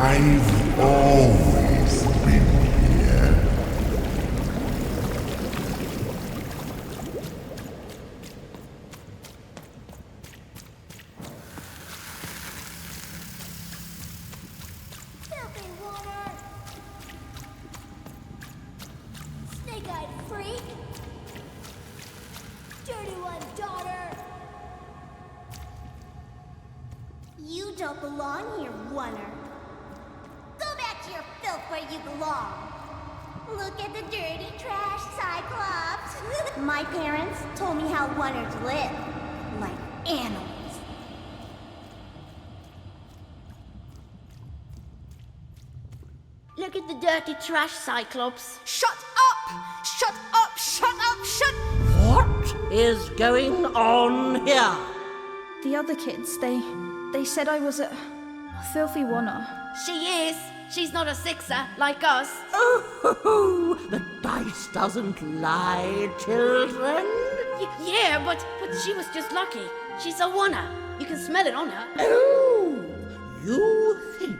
I've always been here. Filthy water! Snake-eyed freak! Dirty one, daughter! You don't belong here, Oner. Go back to your filth where you belong. Look at the dirty trash, Cyclops. My parents told me how Oners live. Like animals. Look at the dirty trash, Cyclops. Shut up! Shut up! Shut up! Shut... What is going on here? The other kids, they said I was a filthy oner. She is. She's not a sixer like us. Oh, the dice doesn't lie, children. Yeah, but she was just lucky. She's a oner. You can smell it on her. Oh, you think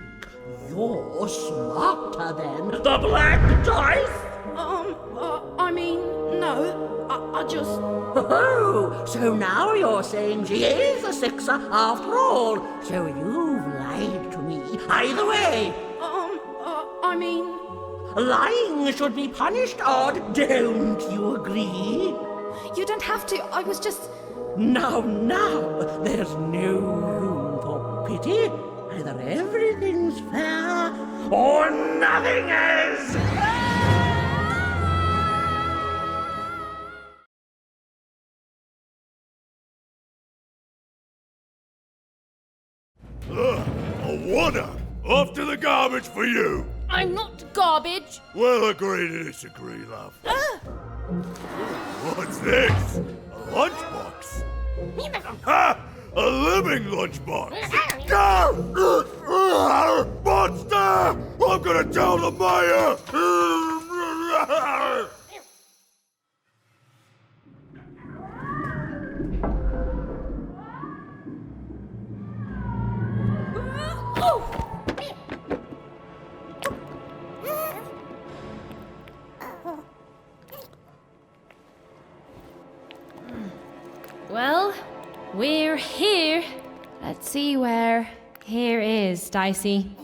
you're smarter than the black dice? I mean, no. I just... Oh, so now you're saying she is a sixer after all. So you've lied to me. Either way. I mean... Lying should be punished odd, don't you agree? You don't have to, I was just... Now, there's no room for pity. Either everything's fair, or nothing is! A Oner! Off to the garbage for you! I'm not garbage. We'll agree to disagree, love. What's this? A lunchbox? Ha! A living lunchbox! Monster! I'm gonna tell the mayor! Well, we're here. Let's see where here is, Dicey.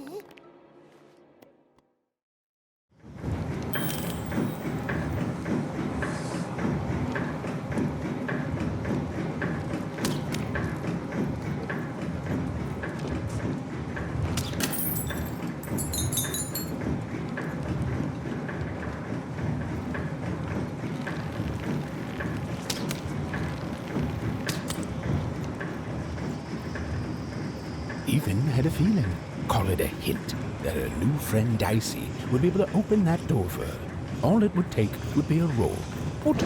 Ethan had a feeling, call it a hint, that her new friend Dicey would be able to open that door for her. All it would take would be a roll or two.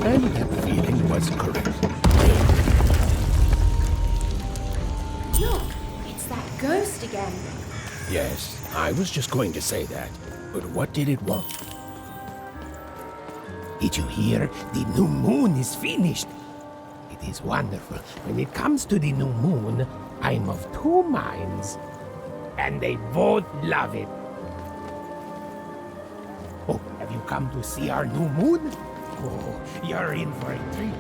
And that feeling was correct. Look, it's that ghost again. Yes, I was just going to say that. But what did it want? Did you hear? The new moon is finished. It is wonderful. When it comes to the new moon, I'm of two minds. And they both love it. Oh, have you come to see our new moon? Oh, you're in for a treat.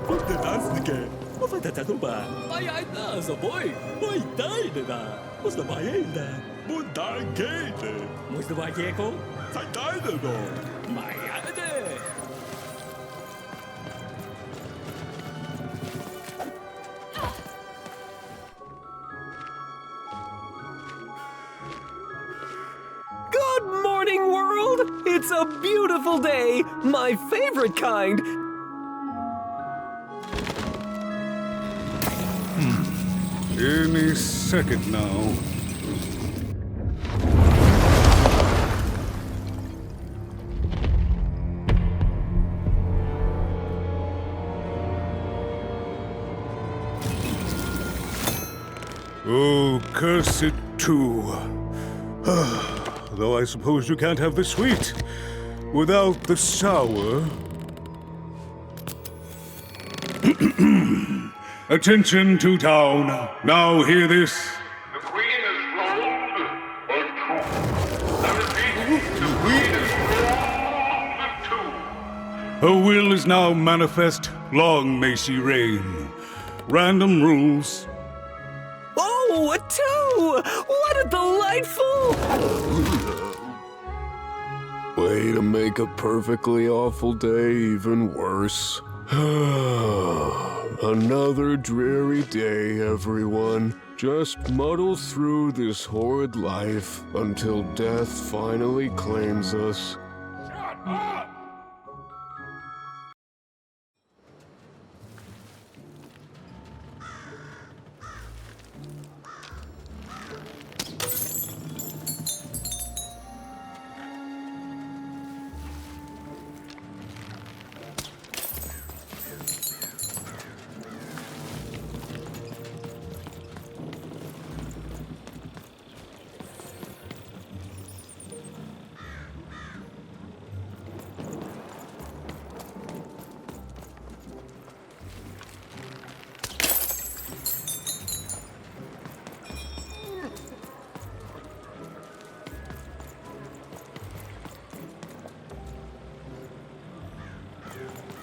Fantastical! Fantastical! Ay, na, sa boy! Ay, dai na! Mas na bayay na! Mundang gate! Mas na bayay ko? Sa dai na no! Maya na de! Good morning, world! It's a beautiful day! My favorite kind! Any second now. Oh, curse it too. Though I suppose you can't have the sweet without the sour. Attention to town. Now hear this. The Queen is rolled but true. I repeat, the Queen is rolled but true. Her will is now manifest. Long may she reign. Random rules. Oh, a 2! What a delightful... Way to make a perfectly awful day even worse. Another dreary day, everyone. Just muddle through this horrid life until death finally claims us. Shut up!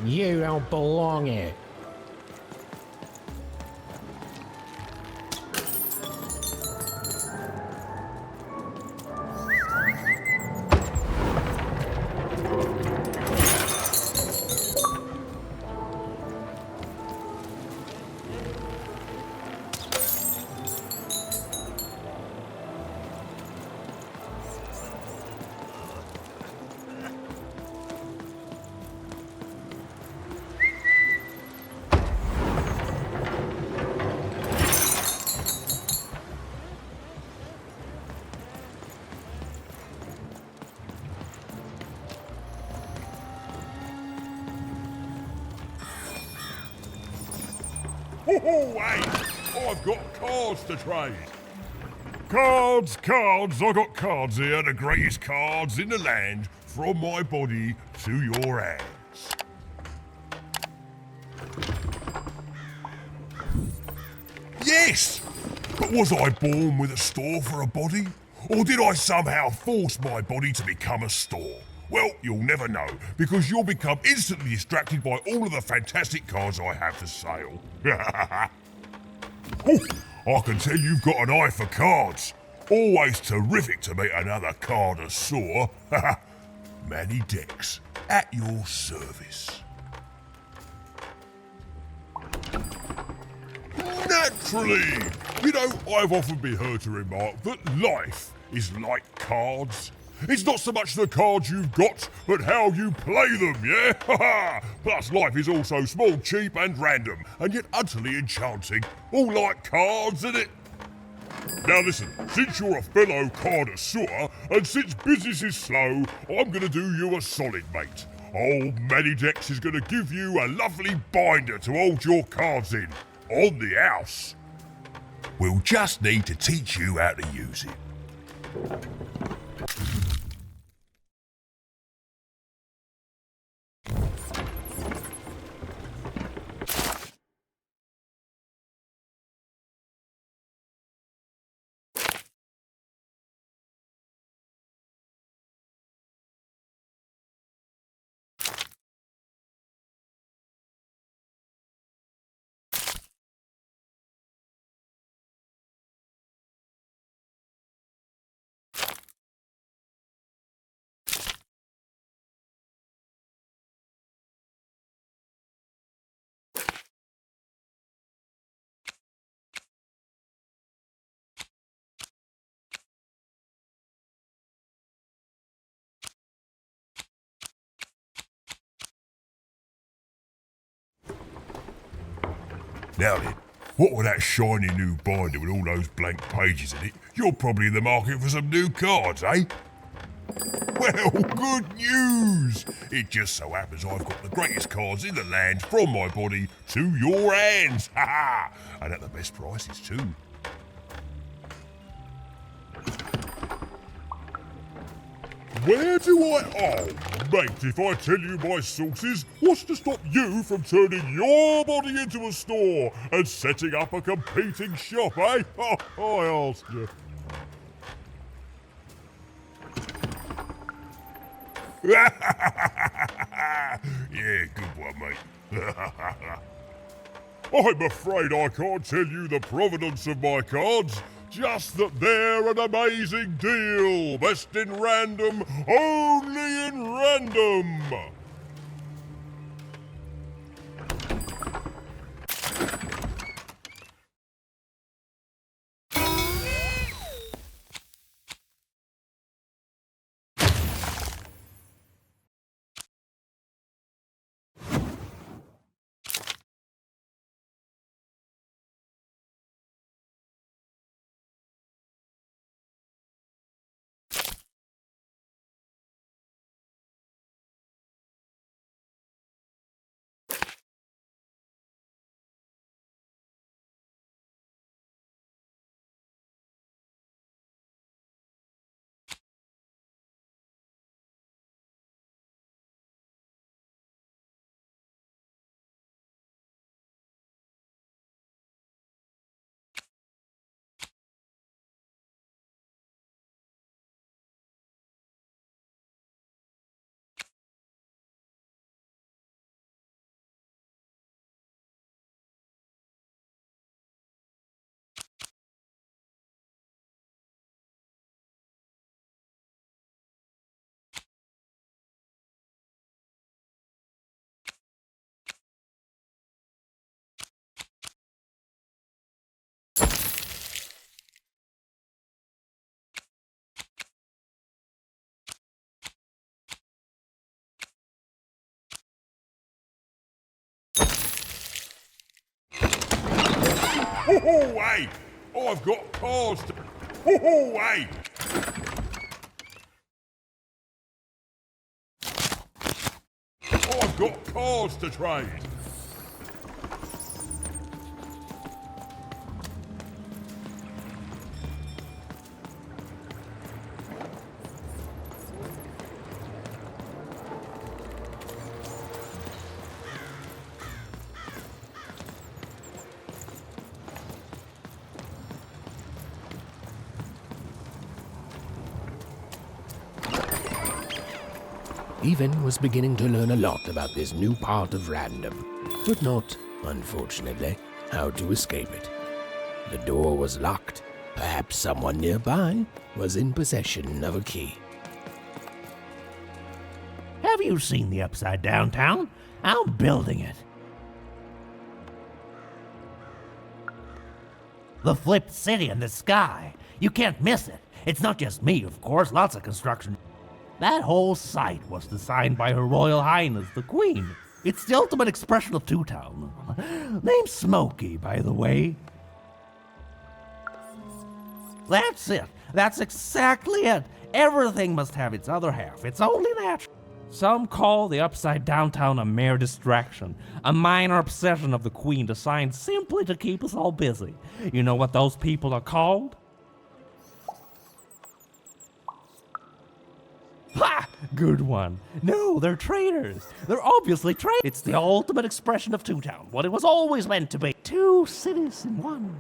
You don't belong here. Oh, hey! I've got cards to trade. Cards, cards, I got cards here, the greatest cards in the land, from my body to your hands. Yes! But was I born with a store for a body? Or did I somehow force my body to become a store? Well, you'll never know, because you'll become instantly distracted by all of the fantastic cards I have for sale. Oh, I can tell you've got an eye for cards. Always terrific to meet another connoisseur. Manny Dex, at your service. Naturally! You know, I've often been heard to remark that life is like cards. It's not so much the cards you've got, but how you play them, yeah? Plus, life is also small, cheap, and random, and yet utterly enchanting. All like cards, isn't it? Now listen, since you're a fellow connoisseur, and since business is slow, I'm gonna do you a solid, mate. Old Manidex is gonna give you a lovely binder to hold your cards in, on the house. We'll just need to teach you how to use it. Now then, what with that shiny new binder with all those blank pages in it, you're probably in the market for some new cards, eh? Well, good news! It just so happens I've got the greatest cards in the land from my body to your hands, ha-ha! And at the best prices too. Where do I... Oh, mate, if I tell you my sources, what's to stop you from turning your body into a store and setting up a competing shop, eh? Oh, I asked you. Yeah, good one, mate. I'm afraid I can't tell you the provenance of my cards, just that they're an amazing deal. Best in random, only in random. Oh, hey! I've got cards to... Oh, hey! I've got cards to trade. Even was beginning to learn a lot about this new part of random, but not, unfortunately, how to escape it. The door was locked. Perhaps someone nearby was in possession of a key. Have you seen the Upside Down Town? I'm building it. The flipped city in the sky. You can't miss it. It's not just me, of course, lots of construction. That whole site was designed by Her Royal Highness, the Queen. It's the ultimate expression of Two-Town. Name's Smokey, by the way. That's it. That's exactly it. Everything must have its other half. It's only natural. Some call the Upside Down Town a mere distraction, a minor obsession of the Queen designed simply to keep us all busy. You know what those people are called? Ha! Good one. No, they're traitors. They're obviously traitors. It's the ultimate expression of Two-Town, what it was always meant to be. Two cities in one.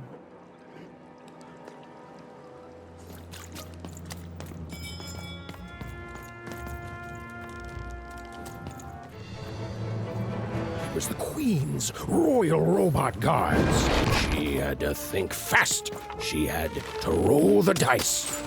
It was the Queen's Royal Robot Guards. She had to think fast. She had to roll the dice.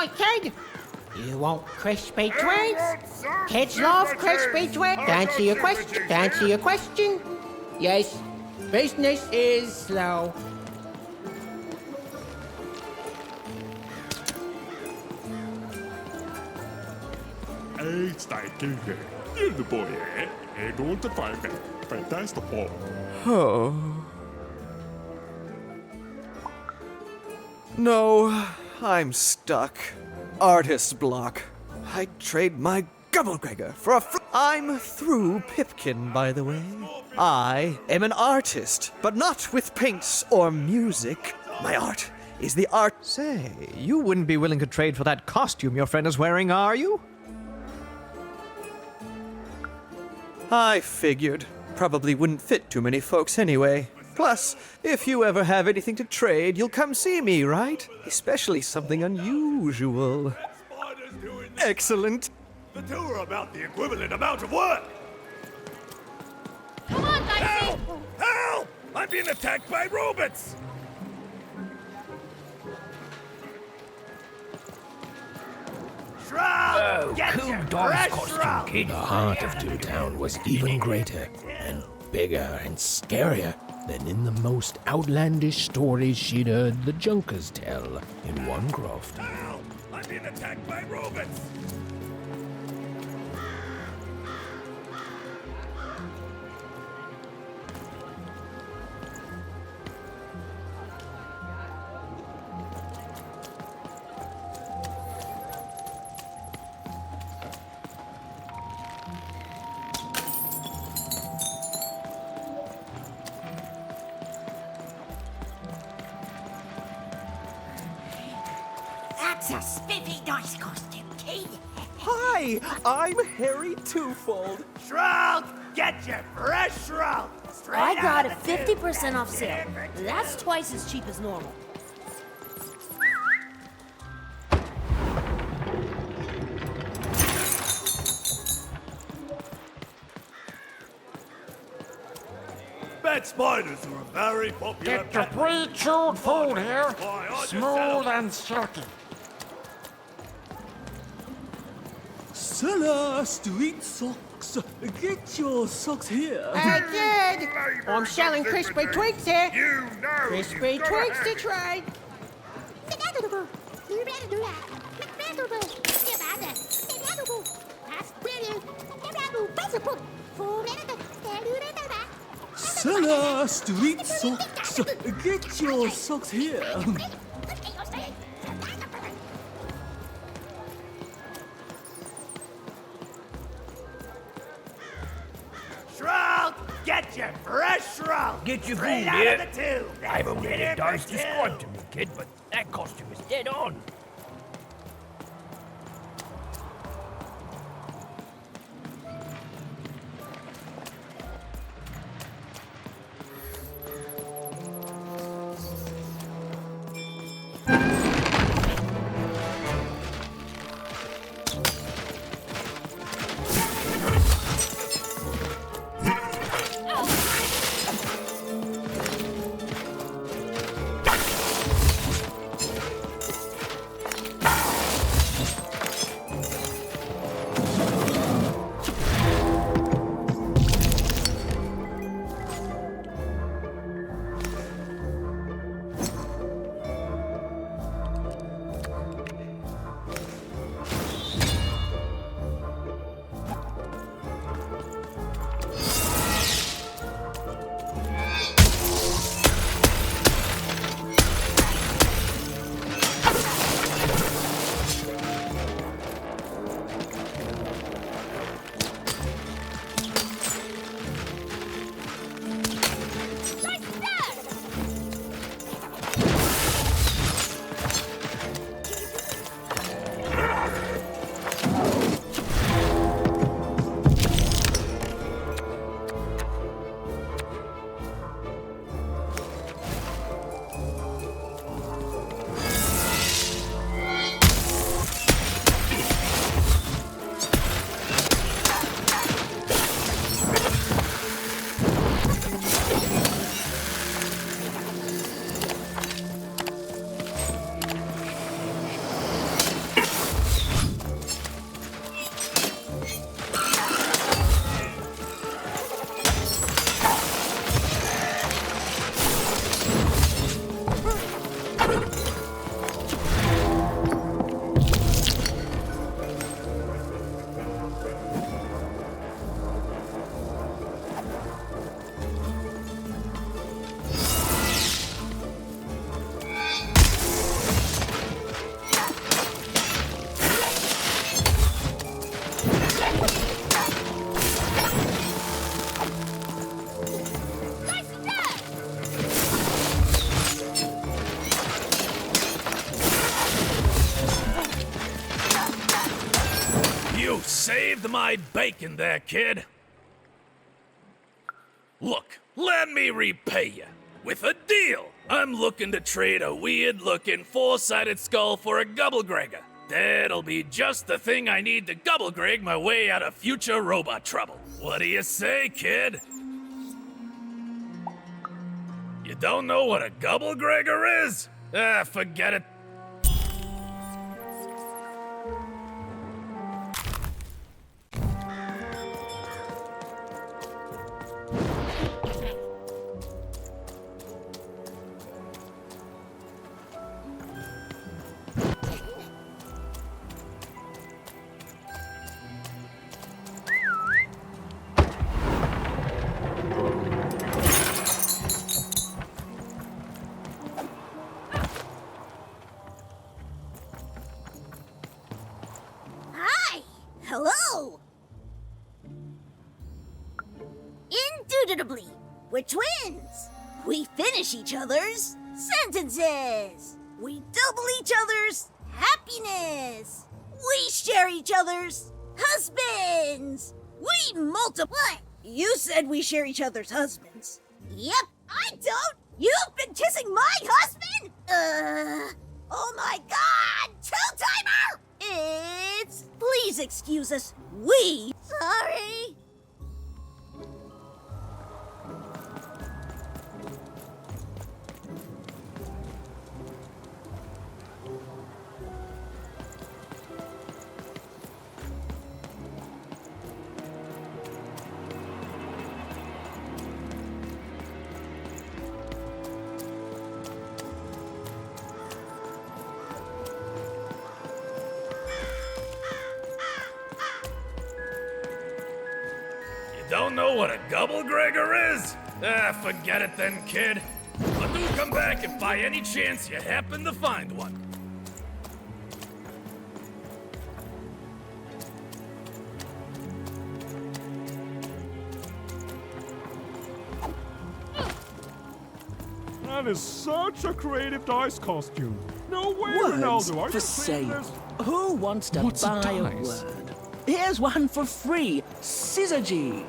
right, kid. You want crispy twigs? Kids love crispy twigs. To answer your question, yes, business is slow. Hey, Stinky. You're the boy, eh? Hey, going to find me. Fantastical. Oh. No, I'm stuck. Artist's block. I'd trade my Gubblegregor for a I'm through Pipkin, by the way. I am an artist, but not with paints or music. My art is the art. Say, you wouldn't be willing to trade for that costume your friend is wearing, are you? I figured. Probably wouldn't fit too many folks anyway. Plus, if you ever have anything to trade, you'll come see me, right? Especially something unusual. Excellent. The two are about the equivalent amount of work. Come on, Dicey! Help! Help! I'm being attacked by robots! Shroud! Cool doll's costume, kid. The heart of Toontown was even greater and bigger and scarier than in the most outlandish stories she'd heard the Junkers tell in one croft. Help! I'm being attacked by robots! That's a spiffy nice costume, kid. Hi, I'm Harry Twofold. Shroud! Get your fresh shroud! Straight I got out a of the 50% off sale. That's twice as cheap as normal. Bed spiders are a very popular Get your pet. pre-chewed food here. Why, I just Smooth and silky. Sellers to eat socks. Get your socks here. Hey, kid. I'm selling crispy twigs here. You know Crispy you gotta twigs to have trade. Sellers to eat socks. Get your socks here. Shroud! Get your fresh shroud! Get your Straight food out here. of the tube! I've only had it dice Different described to tube. me, kid, but that costume is dead on. saved my bacon there, kid. Look, let me repay you with a deal. I'm looking to trade a weird-looking four-sided skull for a Gubblegregor. That'll be just the thing I need to Gubblegreg my way out of future robot trouble. What do you say, kid? You don't know what a Gubblegregor is? Ah, forget it. Hi! Hello! Indubitably, we're twins. We finish each other's sentences. We double each other's happiness. We share each other's husbands. We multiply. What? You said we share each other's husbands. Yep, I don't. You've been kissing my husband? Oh my god! Two-timer! Please excuse us. Sorry. Don't know what a Gubblegregor is? Ah, forget it then, kid. But do come back if by any chance you happen to find one. That is such a creative dice costume. No way, Words Ronaldo. Are for you sale. this? Who wants to What's a buy a dice? word? Here's one for free. Syzygy.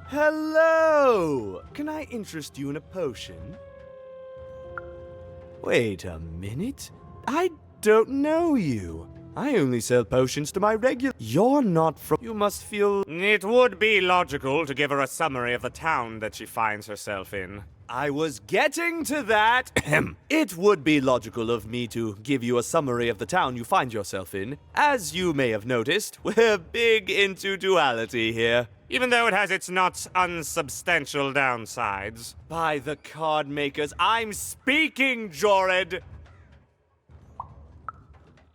Hello! Can I interest you in a potion? Wait a minute. I don't know you. I only sell potions to my regular. You're not from. You must feel. It would be logical to give her a summary of the town that she finds herself in. I was getting to that. It would be logical of me to give you a summary of the town you find yourself in. As you may have noticed, we're big into duality here. Even though it has its not unsubstantial downsides. By the card makers, I'm speaking, Jorid!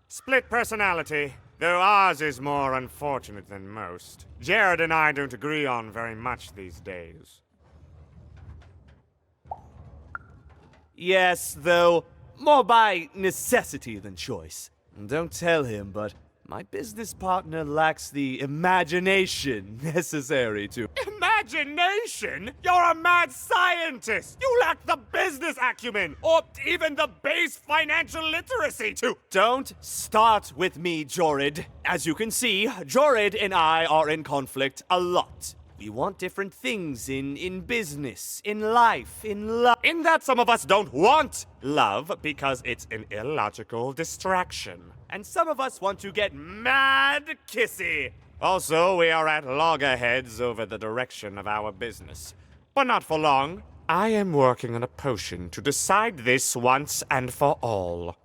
Split personality, though ours is more unfortunate than most. Jared and I don't agree on very much these days. Yes, though, more by necessity than choice. Don't tell him, but my business partner lacks the imagination necessary to. Imagination? You're a mad scientist! You lack the business acumen, or even the base financial literacy to. Don't start with me, Jorid. As you can see, Jorid and I are in conflict a lot. We want different things in business, in life, in love. In that some of us don't want love because it's an illogical distraction. And some of us want to get mad kissy. Also, we are at loggerheads over the direction of our business. But not for long. I am working on a potion to decide this once and for all.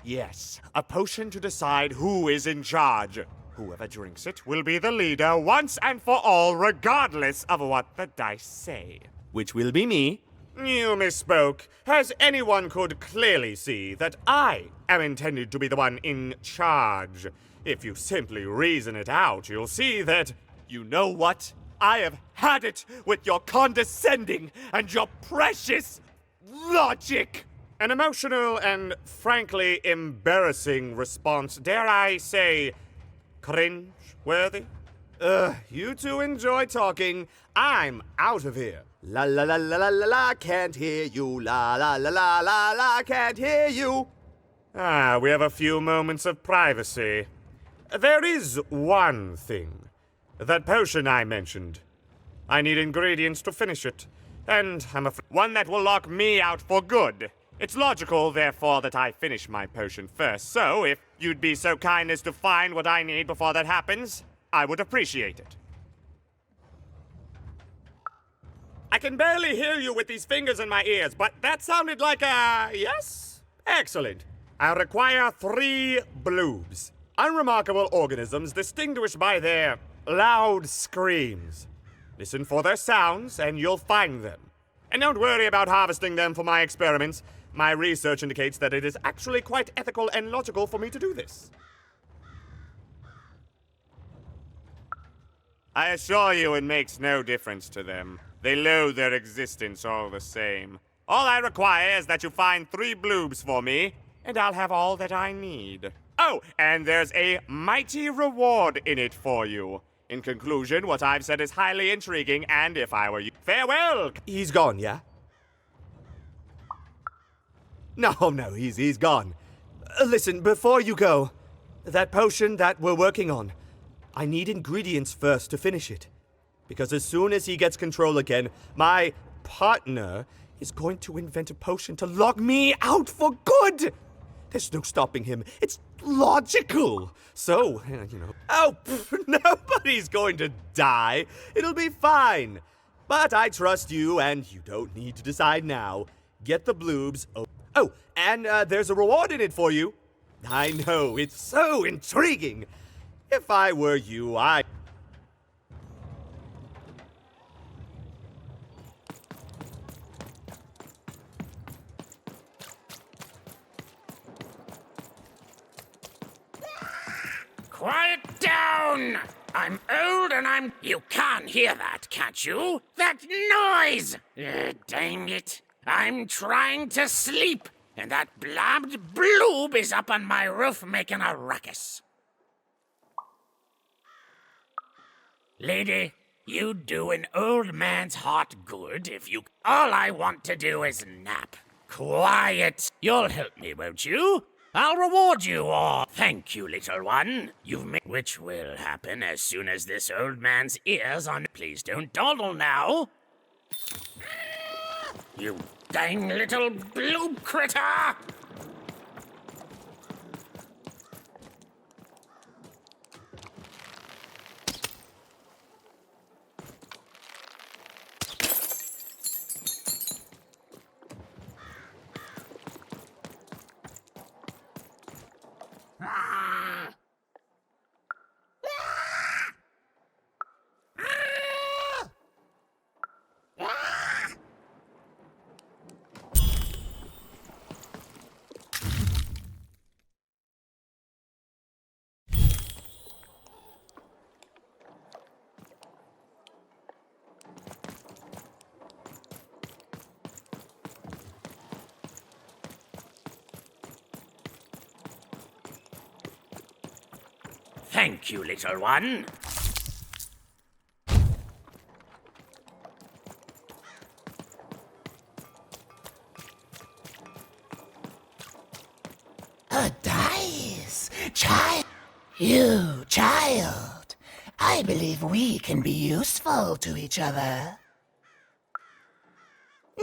Yes, a potion to decide who is in charge. Whoever drinks it will be the leader once and for all, regardless of what the dice say. Which will be me. You misspoke, as anyone could clearly see that I am intended to be the one in charge. If you simply reason it out, you'll see that. You know what? I have had it with your condescending and your precious logic. An emotional and frankly embarrassing response, dare I say, cringe-worthy? You two enjoy talking. I'm out of here. La la la la la la la, can't hear you. La la la la la la, can't hear you. We have a few moments of privacy. There is one thing. That potion I mentioned. I need ingredients to finish it. And I'm afraid one that will lock me out for good. It's logical, therefore, that I finish my potion first. So, if you'd be so kind as to find what I need before that happens, I would appreciate it. I can barely hear you with these fingers in my ears, but that sounded like a yes? Excellent. I require 3 bloobs. Unremarkable organisms distinguished by their loud screams. Listen for their sounds, and you'll find them. And don't worry about harvesting them for my experiments. My research indicates that it is actually quite ethical and logical for me to do this. I assure you it makes no difference to them. They loathe their existence all the same. All I require is that you find 3 bloobs for me, and I'll have all that I need. Oh, and there's a mighty reward in it for you. In conclusion, what I've said is highly intriguing, and if I were you... Farewell! He's gone, yeah? No, he's gone. Listen, before you go, that potion that we're working on, I need ingredients first to finish it. Because as soon as he gets control again, my partner is going to invent a potion to lock me out for good! There's no stopping him. It's logical. So, nobody's going to die. It'll be fine. But I trust you, and you don't need to decide now. Get the bloobs. Oh, and there's a reward in it for you. I know, it's so intriguing. If I were you, Quiet down! I'm old and I'm... You can't hear that, can't you? That noise! Dang it. I'm trying to sleep, and that blabbed bloob is up on my roof making a ruckus. Lady, you'd do an old man's heart good if you... All I want to do is nap. Quiet! You'll help me, won't you? I'll reward you all. Thank you, little one. You've made... Which will happen as soon as this old man's ears on... Please don't dawdle now. You dang little bloob critter! Thank you, little one. A dice! Child! You, child! I believe we can be useful to each other.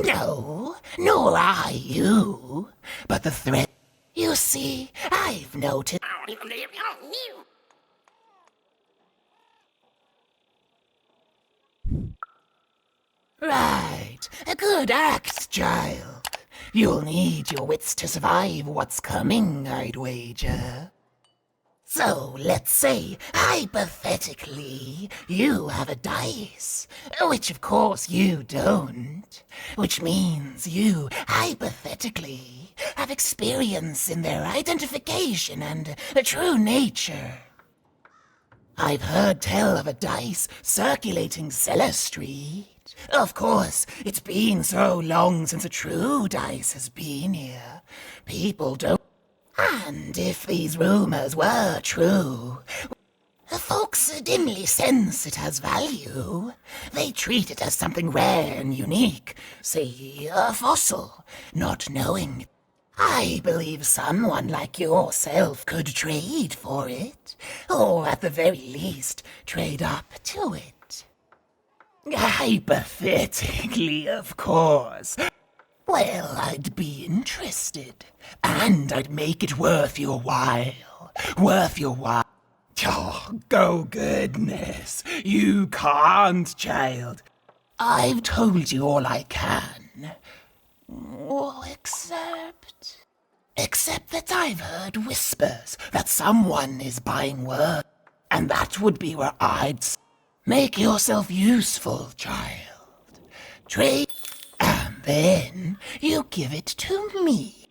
No, nor I you. But the threat... You see, I've noticed... Right, a good axe, child. You'll need your wits to survive what's coming, I'd wager. So, let's say, hypothetically, you have a dice, which of course you don't, which means you, hypothetically, have experience in their identification and true nature. I've heard tell of a dice circulating Cellar Street. Of course, it's been so long since a true dice has been here. People don't. And if these rumors were true, folks dimly sense it has value. They treat it as something rare and unique, say a fossil, not knowing. I believe someone like yourself could trade for it, or at the very least, trade up to it. Hypothetically, of course. Well, I'd be interested, and I'd make it worth your while. Worth your while. Oh, go goodness. You can't, child. I've told you all I can. Oh, except that I've heard whispers that someone is buying work, and that would be where make yourself useful, child. Trade, and then you give it to me.